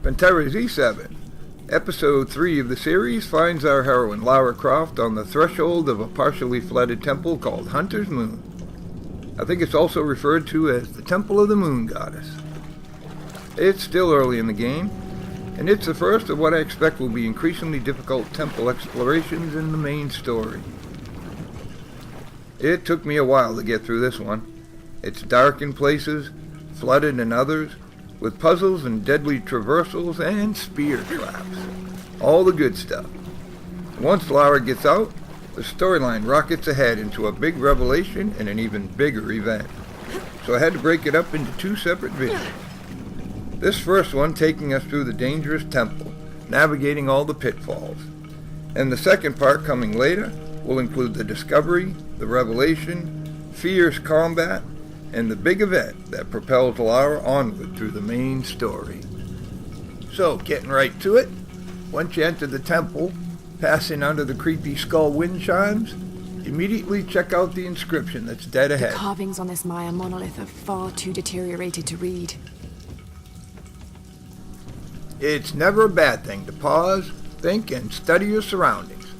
Pantera's E7. Episode 3 of the series finds our heroine Lara Croft on the threshold of a partially flooded temple called Hunter's Moon. I think it's also referred to as the Temple of the Moon Goddess. It's still early in the game, and it's the first of what I expect will be increasingly difficult temple explorations in the main story. It took me a while to get through this one. It's dark in places, flooded in others, with puzzles and deadly traversals and spear traps. All the good stuff. Once Lara gets out, the storyline rockets ahead into a big revelation and an even bigger event. So I had to break it up into 2 separate videos. This first one taking us through the dangerous temple, navigating all the pitfalls. And the second part coming later will include the discovery, the revelation, fierce combat, and the big event that propels Lara onward through the main story. So, getting right to it, once you enter the temple, passing under the creepy skull wind chimes, immediately check out the inscription that's dead ahead. The carvings on this Maya monolith are far too deteriorated to read. It's never a bad thing to pause, think, and study your surroundings.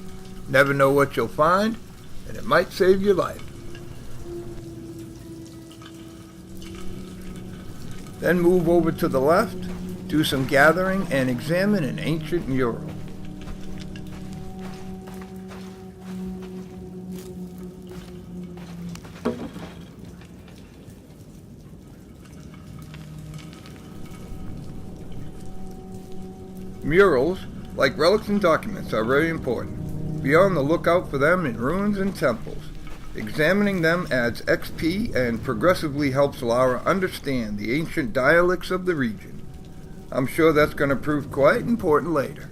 Never know what you'll find, and it might save your life. Then move over to the left, do some gathering, and examine an ancient mural. Murals, like relics and documents, are very important. Be on the lookout for them in ruins and temples. Examining them adds XP and progressively helps Lara understand the ancient dialects of the region. I'm sure that's going to prove quite important later.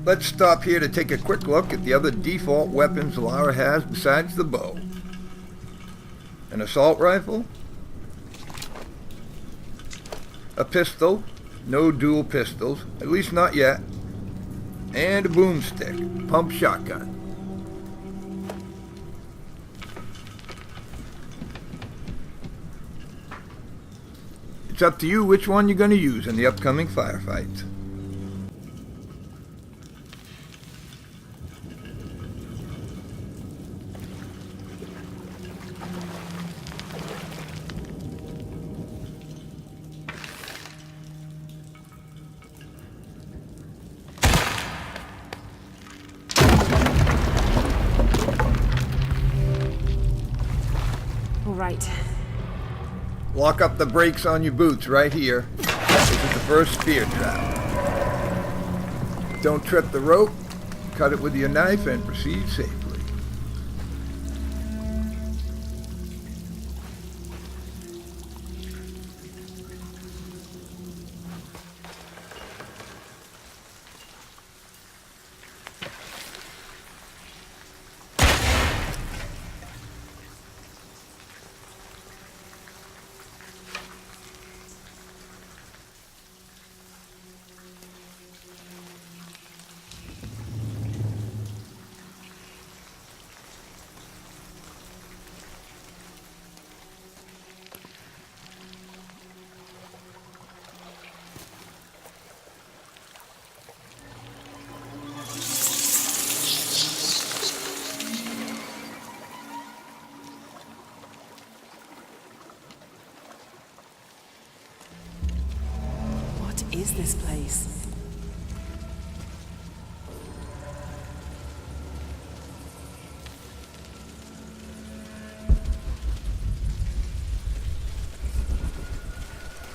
Let's stop here to take a quick look at the other default weapons Lara has besides the bow. An assault rifle, a pistol, no dual pistols, at least not yet, and a boomstick, pump shotgun. It's up to you which one you're going to use in the upcoming firefights. Right. Lock up the brakes on your boots right here. This is the first spear trap. Don't trip the rope, cut it with your knife, and proceed safely. Is this place?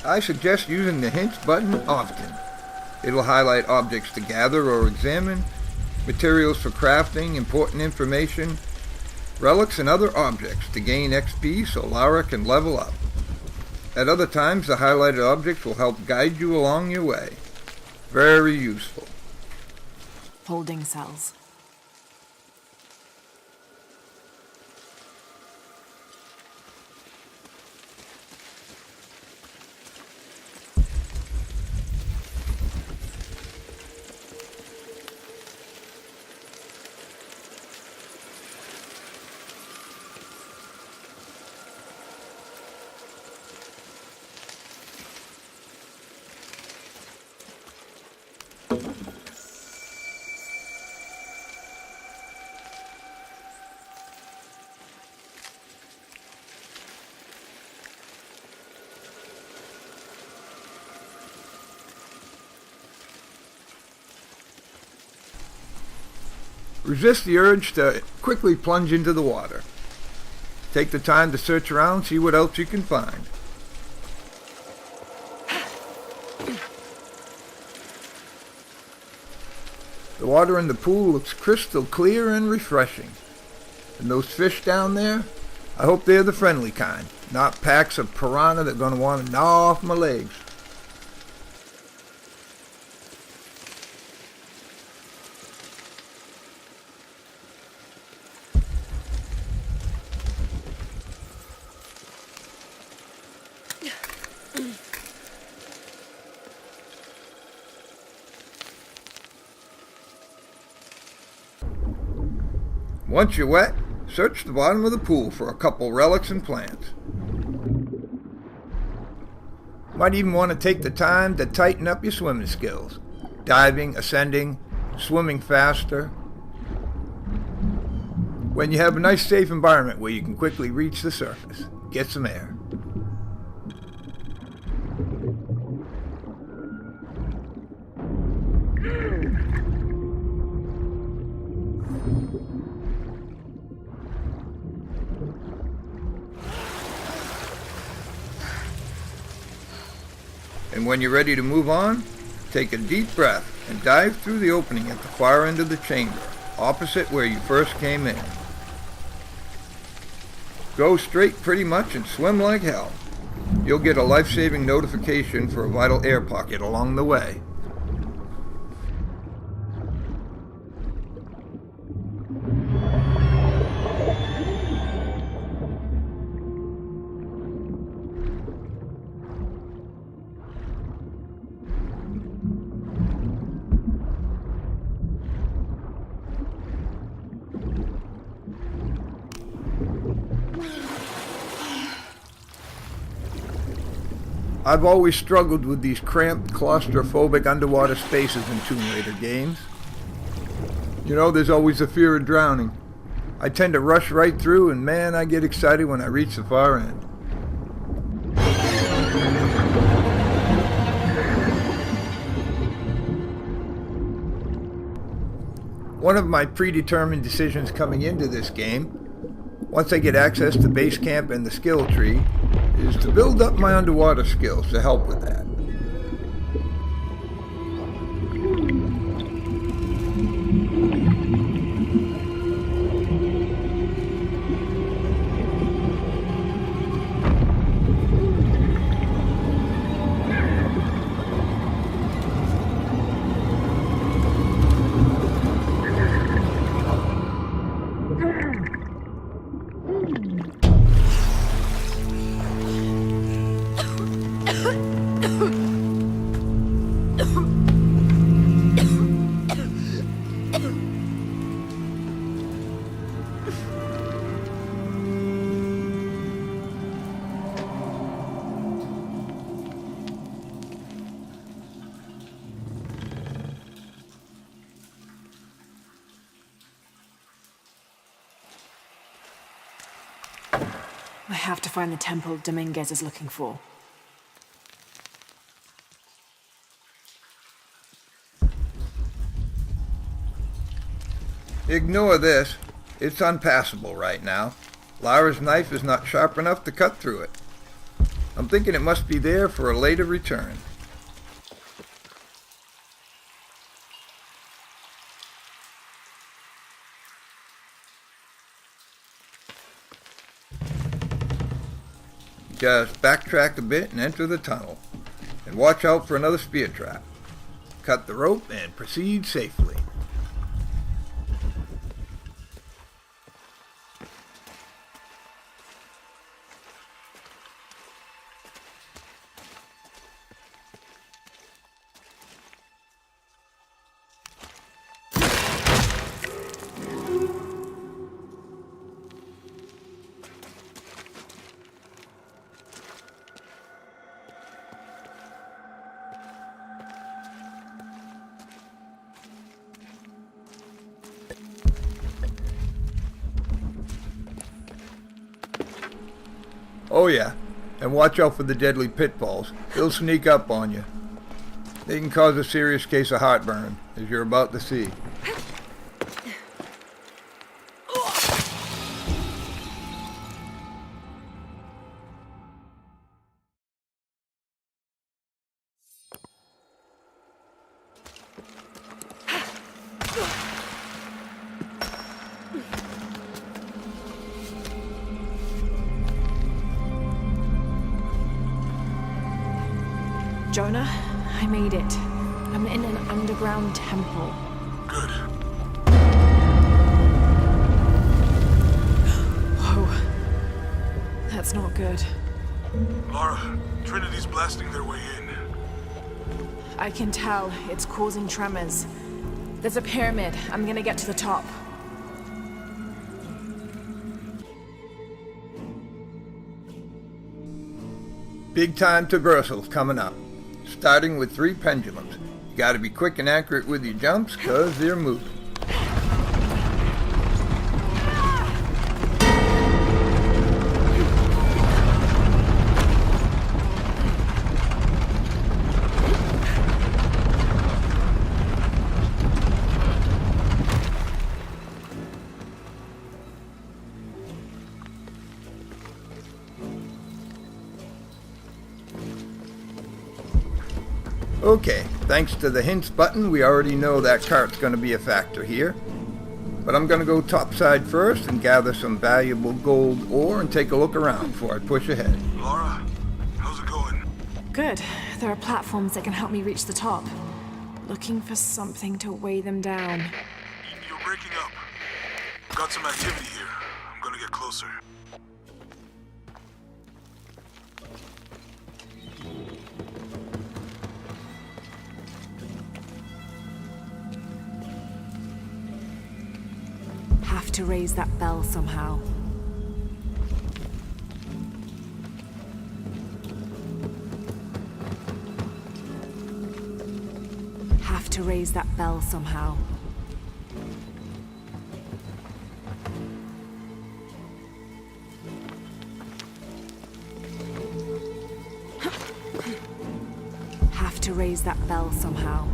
I suggest using the hints button often. It'll highlight objects to gather or examine, materials for crafting, important information, relics and other objects to gain XP so Lara can level up. At other times, the highlighted objects will help guide you along your way. Very useful. Holding cells. Resist the urge to quickly plunge into the water. Take the time to search around, see what else you can find. The water in the pool looks crystal clear and refreshing. And those fish down there, I hope they're the friendly kind, not packs of piranha that are going to want to gnaw off my legs. Once you're wet, search the bottom of the pool for a couple relics and plants. Might even want to take the time to tighten up your swimming skills. Diving, ascending, swimming faster. When you have a nice safe environment where you can quickly reach the surface, get some air. And when you're ready to move on, take a deep breath and dive through the opening at the far end of the chamber, opposite where you first came in. Go straight pretty much and swim like hell. You'll get a life-saving notification for a vital air pocket along the way. I've always struggled with these cramped, claustrophobic underwater spaces in Tomb Raider games. You know, there's always the fear of drowning. I tend to rush right through, and man, I get excited when I reach the far end. One of my predetermined decisions coming into this game, once I get access to base camp and the skill tree, is to build up my underwater skills to help with that. I have to find the temple Dominguez is looking for. Ignore this. It's unpassable right now. Lara's knife is not sharp enough to cut through it. I'm thinking it must be there for a later return. Just backtrack a bit and enter the tunnel. And watch out for another spear trap. Cut the rope and proceed safely. Oh yeah, and watch out for the deadly pitfalls. They'll sneak up on you. They can cause a serious case of heartburn, as you're about to see. Jonah, I made it. I'm in an underground temple. Good. Whoa. That's not good. Lara, Trinity's blasting their way in. I can tell. It's causing tremors. There's a pyramid. I'm gonna get to the top. Big time traversals coming up. Starting with 3 pendulums. You gotta be quick and accurate with your jumps, cause they're moving. Okay, thanks to the hints button, we already know that cart's going to be a factor here. But I'm going to go topside first and gather some valuable gold ore and take a look around before I push ahead. Lara, how's it going? Good. There are platforms that can help me reach the top. Looking for something to weigh them down. You're breaking up. Got some activity here. I'm gonna get closer. Have to raise that bell somehow. Have to raise that bell somehow. Have to raise that bell somehow.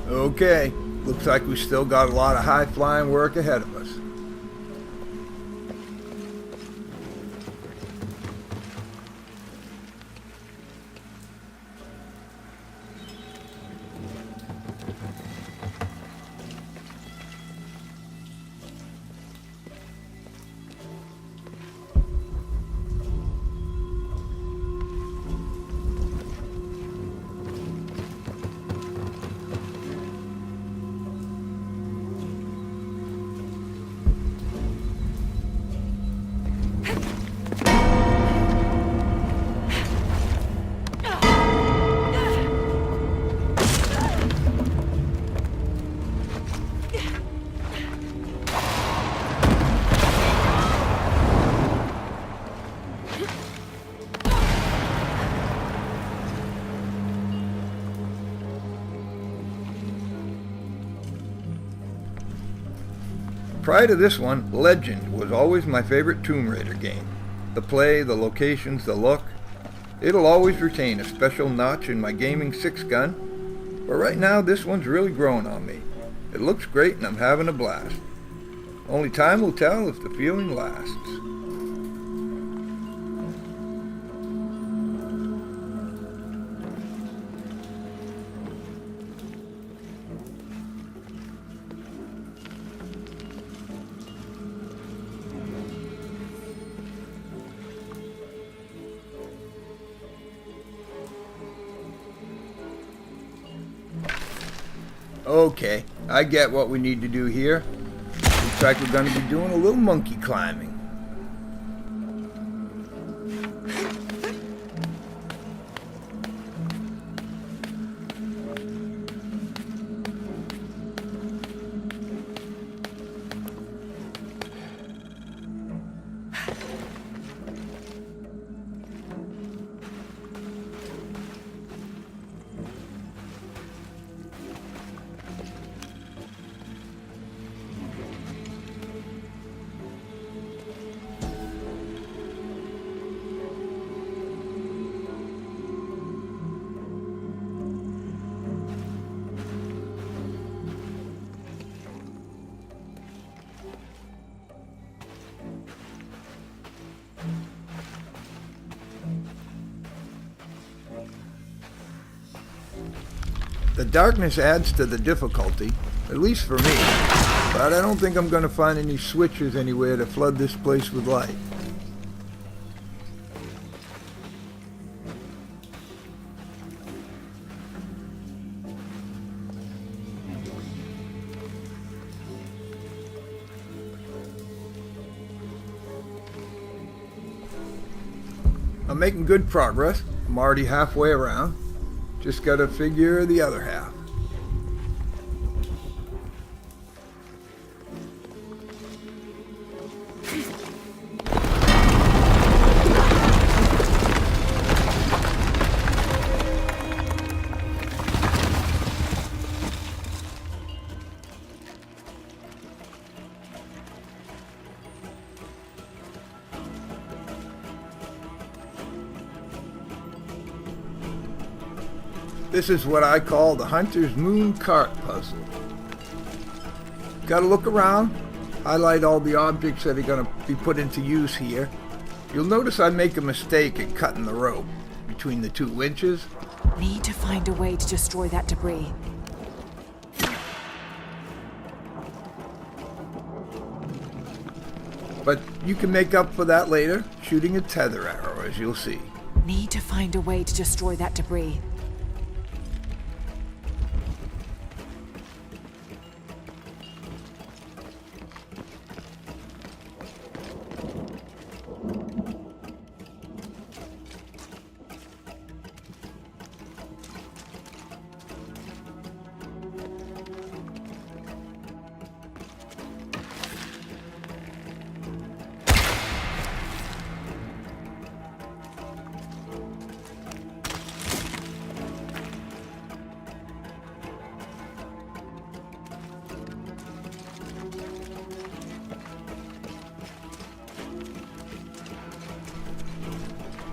Okay, looks like we still got a lot of high-flying work ahead of us. Prior to this one, Legend was always my favorite Tomb Raider game. The play, the locations, the look. It'll always retain a special notch in my gaming 6-gun, but right now this one's really growing on me. It looks great and I'm having a blast. Only time will tell if the feeling lasts. Okay, I get what we need to do here. Looks like we're going to be doing a little monkey climbing. The darkness adds to the difficulty, at least for me, but I don't think I'm going to find any switches anywhere to flood this place with light. I'm making good progress. I'm already halfway around. Just gotta figure the other half. This is what I call the Hunter's Moon Cart Puzzle. Gotta look around, highlight all the objects that are gonna be put into use here. You'll notice I make a mistake at cutting the rope between the two winches. Need to find a way to destroy that debris. But you can make up for that later, shooting a tether arrow, as you'll see. Need to find a way to destroy that debris.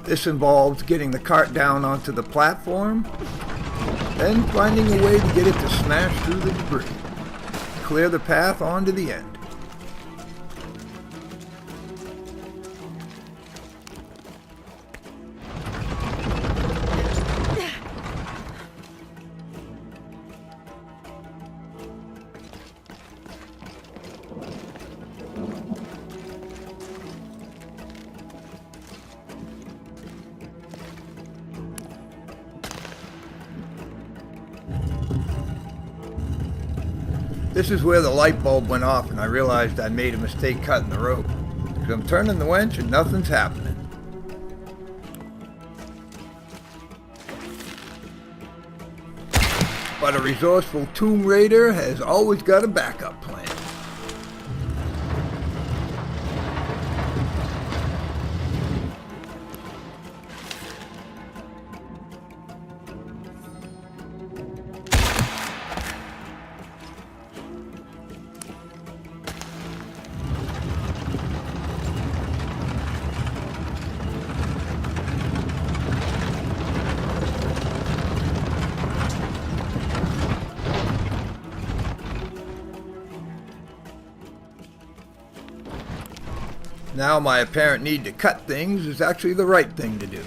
This involves getting the cart down onto the platform, then finding a way to get it to smash through the debris, clear the path onto the end. This is where the light bulb went off and I realized I made a mistake cutting the rope. Because I'm turning the winch and nothing's happening. But a resourceful Tomb Raider has always got a backup plan. Now my apparent need to cut things is actually the right thing to do.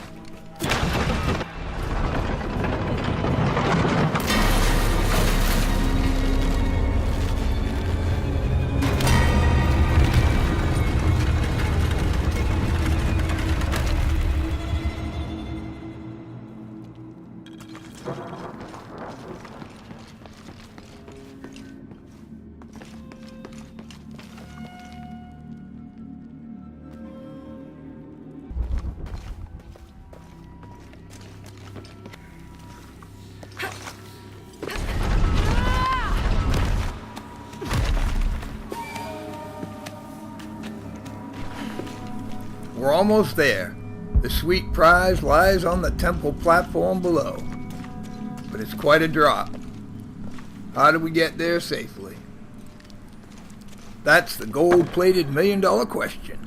We're almost there. The sweet prize lies on the temple platform below. But it's quite a drop. How do we get there safely? That's the gold-plated $1 million question.